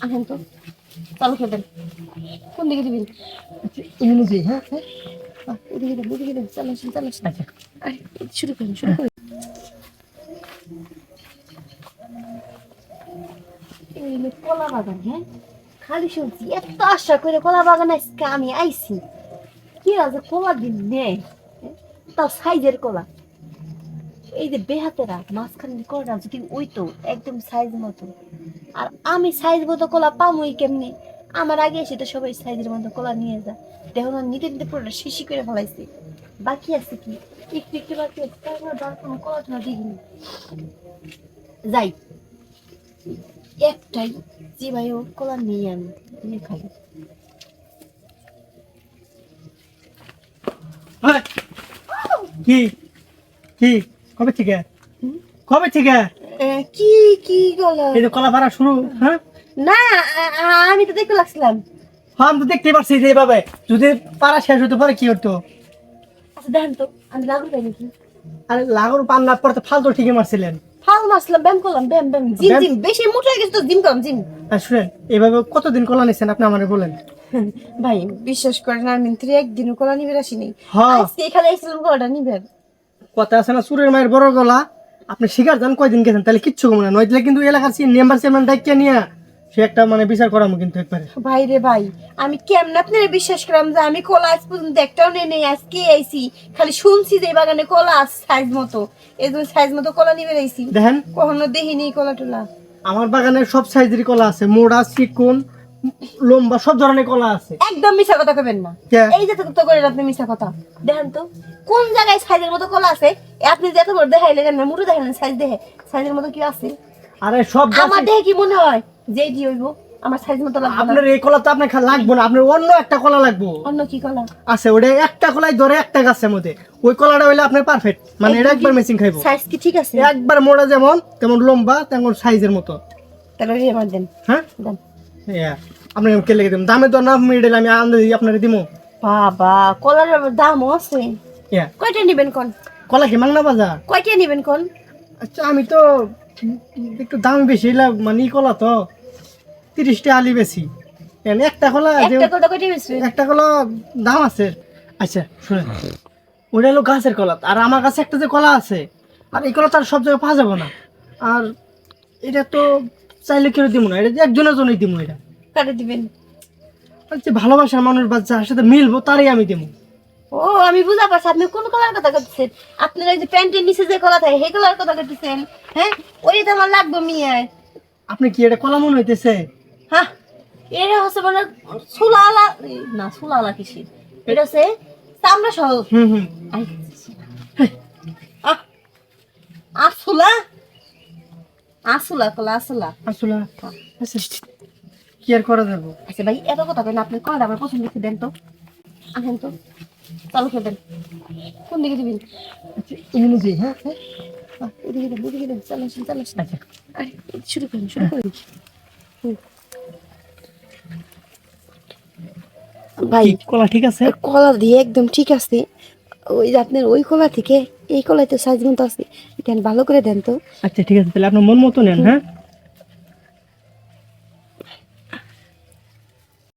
আসেন তো, চালু খেবেন। কোন দিকে দিবেন? এমনি যে হ্যাঁ হ্যাঁ এদিকে দেন, এদিকে দেন, চালু আসেন, চালু আসেন। আচ্ছা আরে, শুরু করেন, শুরু করেন। এই হলো কলা বাগান, হ্যাঁ? খালি শুনছি এত আশা করে কলা বাগান আজকে আমি আইছি, কি আছে কলা দিন নেই, হ্যাঁ? তাও সাইজের কলা। এই যে বেহাতেরা মাঝখানে কলাটা যদি ওই তো একদম সাইজ মতো, আর আমি সাইজ মতো কলা পামই কেমনি? আমার আগে এসে তো সবাই সাইজের মতো কলা নিয়ে যা, দেখো না নিতে নিতে পুরোটা শিশি করে ফেলাইছি। বাকি আছে কি একটু একটু বাকি আছে, তারপর কোনো কলা টলা দেখিনি। যাই, একটাই যে ভাই ও কলা নিয়ে আমি নিয়ে খাই। হ্যাঁ, কি কি কবে থেকে হুম? কবে থেকে কি কি কলা? এই যে কলা পাড়া শুরু? হ্যাঁ না, আমি তো দেখতে লাগছিলাম। হ্যাঁ, আমি তো দেখতে পাচ্ছি যে এভাবে যদি পাড়া শেষ হতে পারে কি হতো। আচ্ছা দেখেন তো, আমি লাগু পাই নাকি? আরে লাগানোর পান না পড়তে ফালতু ঠিকই মারছিলেন। ফাল মারছিলাম, ব্যায়াম করলাম, ব্যায়াম ব্যায়াম, জিম ব্যায়াম? জিম, বেশি মোটা হয়ে গেছে তো জিম করলাম, জিম। আর শুনেন, এভাবে কতদিন কলা নিচ্ছেন আপনি আমারে বলেন। ভাই বিশ্বাস করেন, আমি একদিনও কলা নিবে আসি নেই। হ্যাঁ। আজকে এখানে এসেছিলাম কলাটা নিবে। কথা আছে না, চুরের মায়ের বড় গলা। আপনি শিকার যান কয়দিন গেছেন তাহলে কিচ্ছু কমে না, নইলে কিন্তু এলাকার মেম্বার চেয়ারম্যান ডাকিয়ে নিয়ে সে একটা মানে বিচার করামো কিন্তু একবারে। ভাই রে ভাই, আমি কেমন আপনারা বিশ্বাস করলাম যে আমি কলা আজ পর্যন্ত একটাও নেই নেই, আজকে আইছি। খালি শুনছি যে এই বাগানে কলা আছে সাইজ মতো, এই জন্য সাইজ মতো কলা নিবে আইছি। দেখেন কখনো দেখিনি কলা টলা। আমার বাগানে সব সাইজেরই কলা আছে, মোড়া চিকন লম্বা সব ধরনের কলা আছে। একদম মিছা কথা কবেন না। কে? এই যে তো করেন আপনি মিছা কথা। দেখেন তো কোন জায়গায় সাইজের মতো কলা আছে? আপনি যে এত বড় দেখাইলে কেন, মুড়ে দেখাইলেন সাইজ দেখে, সাইজের মতো কি আছে? আরে সব আমার দেখে কি মনে হয় যে এটি হইব? আমার সাইজ মতো লাগবে না। আপনার এই কলা তো আপনার লাগবো না, আপনার অন্য একটা কলা লাগবো। অন্য কি কলা আছে ওটা একটা কলাই ধরে একটা গাছের মধ্যে, ওই কলাটা হইলে আপনার পারফেক্ট, মানে এটা একবার মেচিং খাইবো। সাইজ কি ঠিক আছে? একবার মোড়া যেমন তেমন লম্বা তেমন সাইজের মতো। তাহলে ওই আমার দেন, হ্যাঁ দেন। আপনার কে লেগে দেবেন, দামে তো না মিডল আমি আন্দাজ আপনার দিমো। বাবা, কলার দাম আছে? কয়টা নিবেন কোন? কলা কি মাংনা বাজার? কয়টা নিবেন কোন? আচ্ছা আমি তো একটু দাম বেশি মানে কলা তো 30টা আলি বেশি, একটা কলা একটা কলা কয়টা বেশি? একটা কলা দাম আছে। আচ্ছা শুনেন, ওটা হলো গাছের কলা, আর আমার কাছে একটা যে কলা আছে, আর এই কলা তো আর সব জায়গায় পাওয়া যাবে না। আর এটা তো চাইলে কেউ দিব না, এটা যে একজনের জন্যই দিব। এটা কাটে দিবেন? যে ভালোবাসার মানুষ বা যার সাথে মিলবো তারই আমি দেবো। ও, আমি বুঝা পারছি আপনি কোন কলার কথা বলছেন। আপনার ওই যে প্যান্টের নিচে যে কলা থাকে সেই কলার কথা বলতেছেন? হ্যাঁ, ওই তো আমার লাগবে মিয়ায়। আপনি কি এটা কলা মনে হইতেছে? হ্যাঁ, এটা হচ্ছে মানে সুলালা, না সুলালা কিসের, এটা হচ্ছে চামড়া সহ। হুম হুম আসুলা, আসুলা কলা, আসুলা। আসলে আচ্ছা কি আর করা যাবো। আচ্ছা ভাই, এত কথা কেন? আপনি কলাটা আমার পছন্দ হচ্ছে, দেন তো, আসেন তো, চালু খেবেন। কোন দিকে দিবেন? আচ্ছা এমনি যে হ্যাঁ হ্যাঁ এদিকে দেন, এদিকে দেন, চালু আসেন, চালু আসেন। আচ্ছা আরে, শুরু করেন, শুরু করেন। ভাই, কি কলা ঠিক আছে? কলা দিয়ে একদম ঠিক আছে। ওই যে আপনার ওই কলা থেকে এই কলাতে সাইজ মতো আছে, দেন ভালো করে দেন তো। আচ্ছা ঠিক আছে, তাহলে আপনার মন মতো নেন। হ্যাঁ